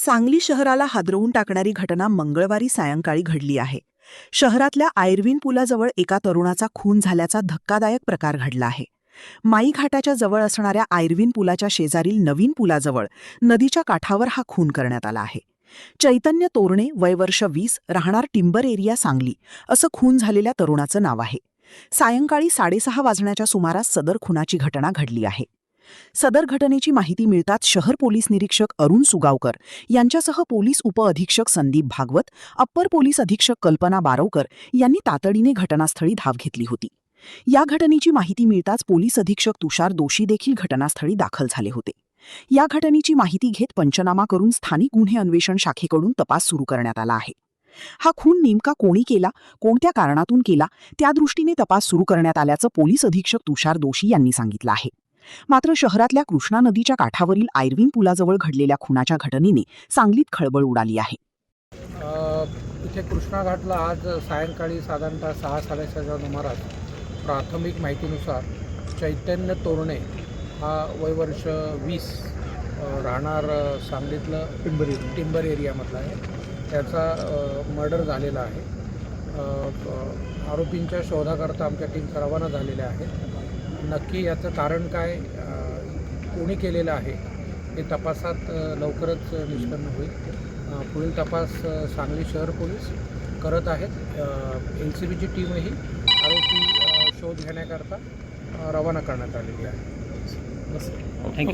सांगली शहराला हादरवून टाकणारी घटना मंगळवारी सायंकाळी घडली आहे. शहरातल्या आयर्विन पुलाजवळ एका तरुणाचा खून झाल्याचा धक्कादायक प्रकार घडला आहे. माई घाटाच्या जवळ असणाऱ्या आयर्विन पुलाच्या शेजारील नवीन पुलाजवळ नदीच्या काठावर हा खून करण्यात आला आहे. चैतन्य तोरणे, वय वर्ष 20, राहणार टिंबर एरिया, सांगली, असं खून झालेल्या तरुणाचं नाव आहे. सायंकाळी 6:30 वाजण्याच्या सुमारास सदर खुनाची घटना घडली आहे. सदर घटनेची माहिती मिळताच शहर पोलीस निरीक्षक अरुण सुगावकर यांच्यासह पोलीस उपअधीक्षक संदीप भागवत, अप्पर पोलीस अधीक्षक कल्पना बारवकर यांनी तातडीने घटनास्थळी धाव घेतली होती. या घटनेची माहिती मिळताच पोलीस अधीक्षक तुषार दोशी देखील घटनास्थळी दाखल झाले होते. या घटनेची माहिती घेत पंचनामा करून स्थानिक गुन्हे अन्वेषण शाखेकडून तपास सुरू करण्यात आला आहे. हा खून नेमका कोणी केला, कोणत्या कारणातून केला, त्यादृष्टीने तपास सुरू करण्यात आल्याचं पोलीस अधीक्षक तुषार दोशी यांनी सांगितलं आहे. मात्र शहरातल्या कृष्णा नदीच्या काठावरील आयर्विन पुलाजवळ घडलेल्या खुनाच्या घटनेने सांगलीत खळबळ उडाली आहे. इथे कृष्णा घाटला आज सायंकाळी साधारणतः 6-6:30च्या सुमारास प्राथमिक माहितीनुसार चैतन्य तोरणे हा वय वर्ष 20, राहणार सांगलीतलं टिंबर एरियामधला आहे. त्याचा मर्डर झालेला आहे. आरोपींच्या शोधाकरता आमच्या टीम रवाना झालेल्या आहेत. नक्की याचं कारण काय, कोणी केलेलं आहे हे तपासात लवकरच निष्पन्न होईल. पुढील तपास सांगली शहर पोलीस करत आहेत. LCBची टीमही आरोपी शोध घेण्याकरता रवाना करण्यात आलेली आहे. थँक्यू.